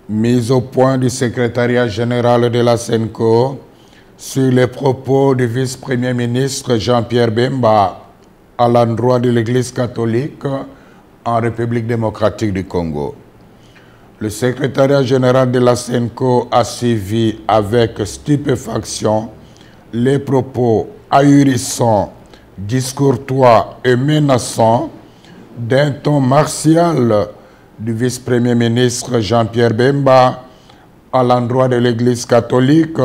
Mise au point du secrétariat général de la SENCO sur les propos du vice-premier ministre Jean-Pierre Bemba à l'endroit de l'Église catholique en République démocratique du Congo. Le secrétariat général de la SENCO a suivi avec stupéfaction les propos ahurissants, discourtois et menaçants d'un ton martial du vice-premier ministre Jean-Pierre Bemba à l'endroit de l'Église catholique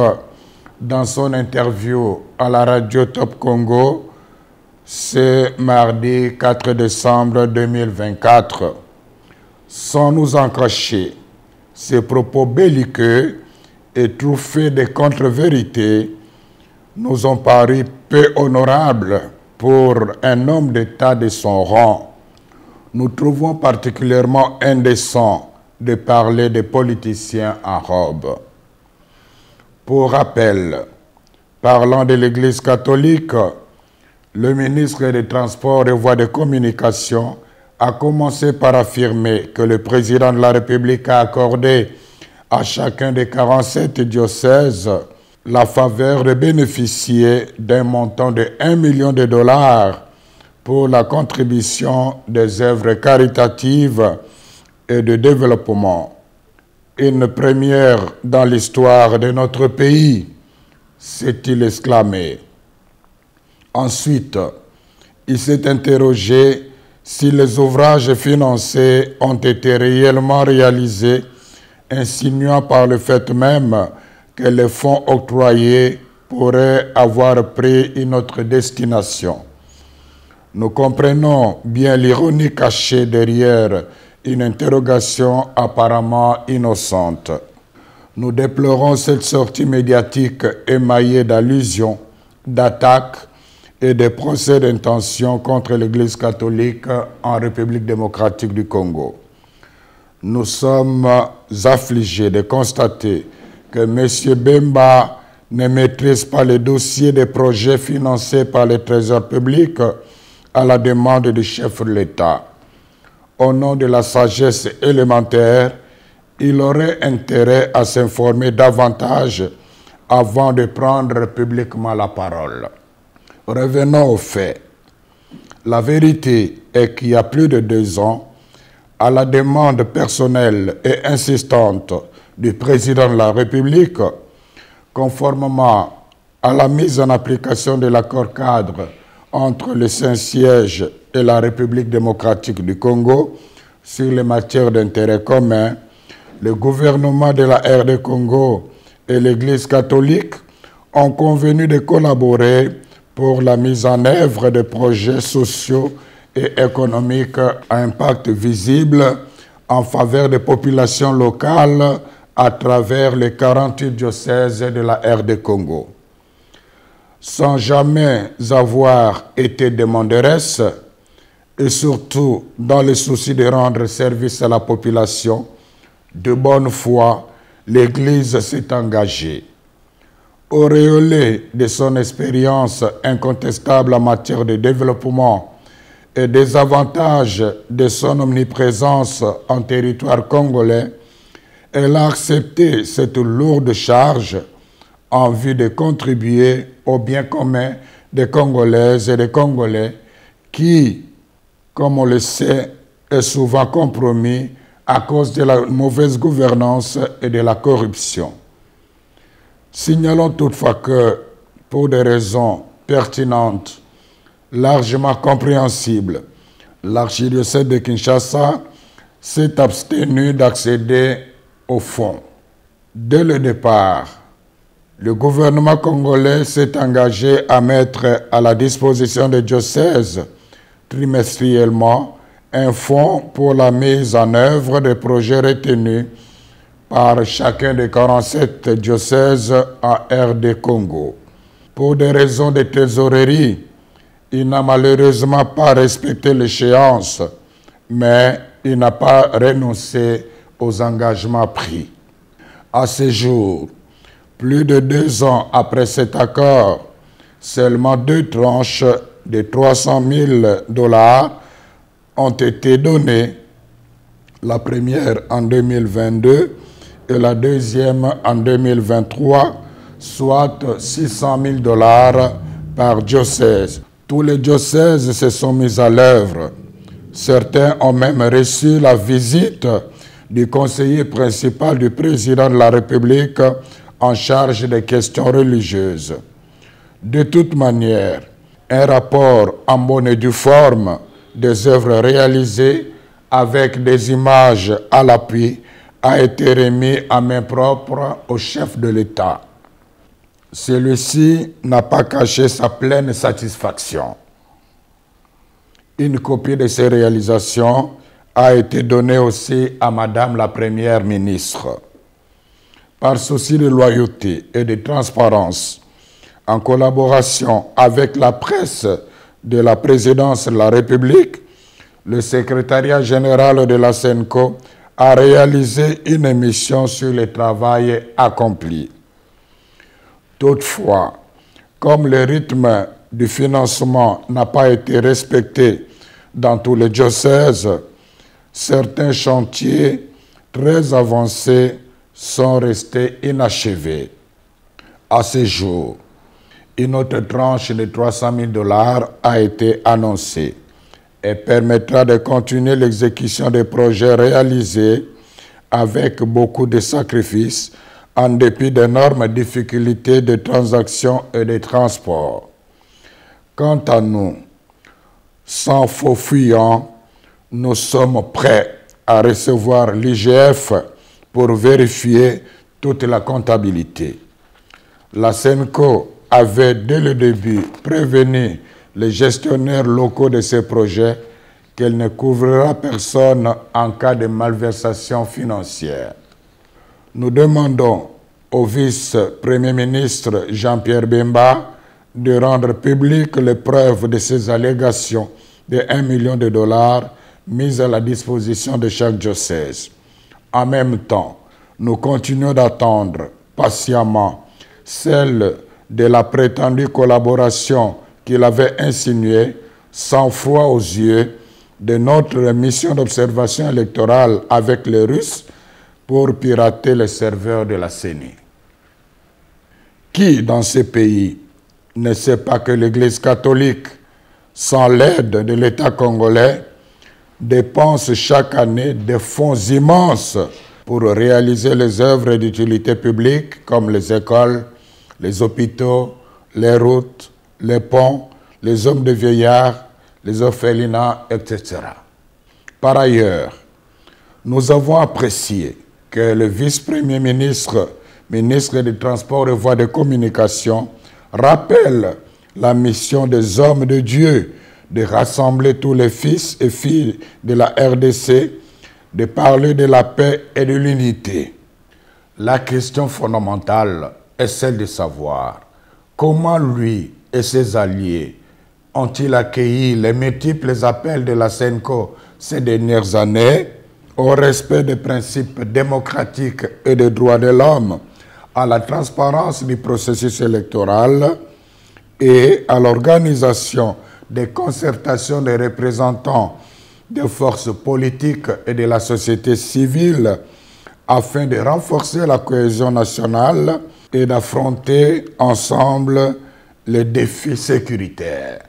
dans son interview à la radio Top Congo ce mardi 4 décembre 2024. Sans nous en cacher, ces propos belliqueux et truffés de contre-vérités nous ont paru peu honorables pour un homme d'État de son rang. Nous trouvons particulièrement indécent de parler des politiciens en robe. Pour rappel, parlant de l'Église catholique, le ministre des Transports et Voies de Communication a commencé par affirmer que le président de la République a accordé à chacun des 47 diocèses la faveur de bénéficier d'un montant de 1 million de dollars pour la contribution des œuvres caritatives et de développement. Une première dans l'histoire de notre pays, s'est-il exclamé. Ensuite, il s'est interrogé si les ouvrages financés ont été réellement réalisés, insinuant par le fait même que les fonds octroyés pourraient avoir pris une autre destination. Nous comprenons bien l'ironie cachée derrière une interrogation apparemment innocente. Nous déplorons cette sortie médiatique émaillée d'allusions, d'attaques et de procès d'intention contre l'Église catholique en République démocratique du Congo. Nous sommes affligés de constater que M. Bemba ne maîtrise pas les dossiers des projets financés par le Trésor public à la demande du chef de l'État. Au nom de la sagesse élémentaire, il aurait intérêt à s'informer davantage avant de prendre publiquement la parole. Revenons aux faits. La vérité est qu'il y a plus de 2 ans, à la demande personnelle et insistante du président de la République, conformément à la mise en application de l'accord cadre entre le Saint-Siège et la République démocratique du Congo sur les matières d'intérêt commun, le gouvernement de la RD Congo et l'Église catholique ont convenu de collaborer pour la mise en œuvre de projets sociaux et économiques à impact visible en faveur des populations locales à travers les 48 diocèses de la RD Congo. Sans jamais avoir été demanderesse, et surtout dans le souci de rendre service à la population, de bonne foi, l'Église s'est engagée. Auréolée de son expérience incontestable en matière de développement et des avantages de son omniprésence en territoire congolais, elle a accepté cette lourde charge en vue de contribuer au bien commun des Congolaises et des Congolais qui, comme on le sait, est souvent compromis à cause de la mauvaise gouvernance et de la corruption. Signalons toutefois que, pour des raisons pertinentes, largement compréhensibles, l'archidiocèse de Kinshasa s'est abstenu d'accéder au fonds. Dès le départ, le gouvernement congolais s'est engagé à mettre à la disposition des diocèses trimestriellement un fonds pour la mise en œuvre des projets retenus par chacun des 47 diocèses en RD Congo. Pour des raisons de trésorerie, il n'a malheureusement pas respecté l'échéance, mais il n'a pas renoncé aux engagements pris. À ce jour, plus de 2 ans après cet accord, seulement 2 tranches de 300 000 $ ont été données, la première en 2022 et la deuxième en 2023, soit 600 000 $ par diocèse. Tous les diocèses se sont mis à l'œuvre. Certains ont même reçu la visite du conseiller principal du président de la République en charge des questions religieuses. De toute manière, un rapport en bonne et due forme des œuvres réalisées avec des images à l'appui a été remis à main propre au chef de l'État. Celui-ci n'a pas caché sa pleine satisfaction. Une copie de ces réalisations a été donnée aussi à Madame la Première ministre. Par souci de loyauté et de transparence, en collaboration avec la presse de la présidence de la République, le secrétariat général de la SENCO a réalisé une émission sur le travail accompli. Toutefois, comme le rythme du financement n'a pas été respecté dans tous les diocèses, certains chantiers très avancés sont restés inachevés. À ce jour, une autre tranche de 300 000 $ a été annoncée et permettra de continuer l'exécution des projets réalisés avec beaucoup de sacrifices en dépit d'énormes difficultés de transaction et de transport. Quant à nous, sans faux fuyants, nous sommes prêts à recevoir l'IGF pour vérifier toute la comptabilité. La SENCO avait dès le début prévenu les gestionnaires locaux de ces projets qu'elle ne couvrira personne en cas de malversation financière. Nous demandons au vice-premier ministre Jean-Pierre Bemba de rendre publiques les preuves de ces allégations de 1 million de $ mises à la disposition de chaque diocèse. En même temps, nous continuons d'attendre patiemment celle de la prétendue collaboration qu'il avait insinuée, sans foi aux yeux, de notre mission d'observation électorale avec les Russes pour pirater les serveurs de la CENI. Qui, dans ces pays, ne sait pas que l'Église catholique, sans l'aide de l'État congolais, dépense chaque année des fonds immenses pour réaliser les œuvres d'utilité publique comme les écoles, les hôpitaux, les routes, les ponts, les hommes de vieillards, les orphelinats, etc. Par ailleurs, nous avons apprécié que le vice-premier ministre, ministre des Transports et Voies de Communication, rappelle la mission des hommes de Dieu de rassembler tous les fils et filles de la RDC, de parler de la paix et de l'unité. La question fondamentale est celle de savoir comment lui et ses alliés ont-ils accueilli les multiples appels de la SENCO ces dernières années au respect des principes démocratiques et des droits de l'homme, à la transparence du processus électoral et à l'organisation des concertations des représentants des forces politiques et de la société civile afin de renforcer la cohésion nationale et d'affronter ensemble les défis sécuritaires.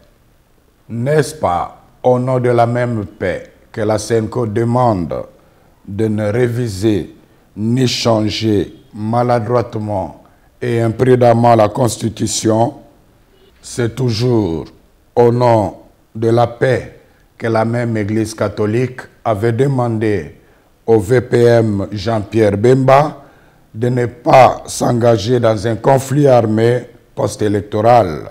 N'est-ce pas au nom de la même paix que la SENCO demande de ne réviser ni changer maladroitement et imprudemment la Constitution? C'est toujours au nom de la paix que la même Église catholique avait demandé au VPM Jean-Pierre Bemba de ne pas s'engager dans un conflit armé post-électoral.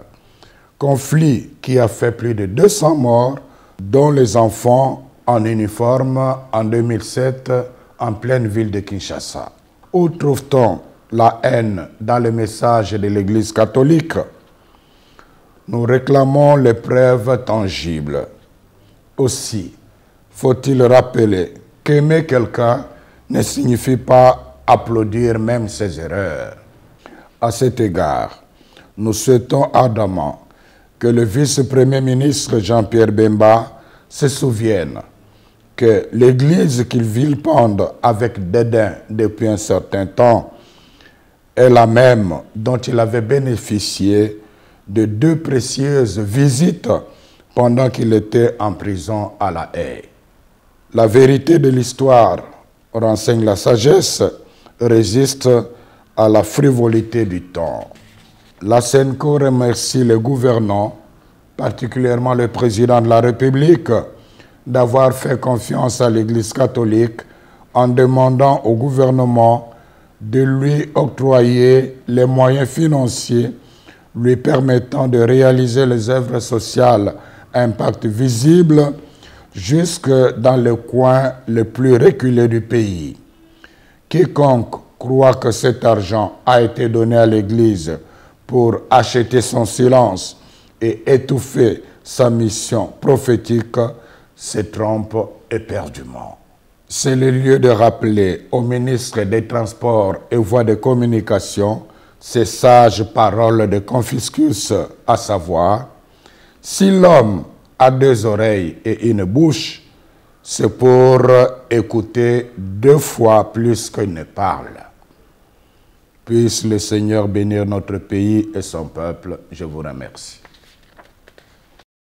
Conflit qui a fait plus de 200 morts, dont les enfants en uniforme en 2007 en pleine ville de Kinshasa. Où trouve-t-on la haine dans le message de l'Église catholique? Nous réclamons les preuves tangibles. Aussi, faut-il rappeler qu'aimer quelqu'un ne signifie pas applaudir même ses erreurs. À cet égard, nous souhaitons ardemment que le vice-premier ministre Jean-Pierre Bemba se souvienne que l'Église qu'il vilipende avec dédain depuis un certain temps est la même dont il avait bénéficié de 2 précieuses visites pendant qu'il était en prison à La Haye. La vérité de l'histoire renseigne la sagesse, résiste à la frivolité du temps. La SENCO remercie les gouvernants, particulièrement le président de la République, d'avoir fait confiance à l'Église catholique en demandant au gouvernement de lui octroyer les moyens financiers lui permettant de réaliser les œuvres sociales à impact visible jusque dans le coin le plus reculé du pays. Quiconque croit que cet argent a été donné à l'Église pour acheter son silence et étouffer sa mission prophétique se trompe éperdument. C'est le lieu de rappeler au ministre des Transports et Voies de Communication ces sages paroles de Confucius, à savoir: si l'homme a 2 oreilles et une bouche, c'est pour écouter 2 fois plus qu'il ne parle. Puisse le Seigneur bénir notre pays et son peuple. Je vous remercie.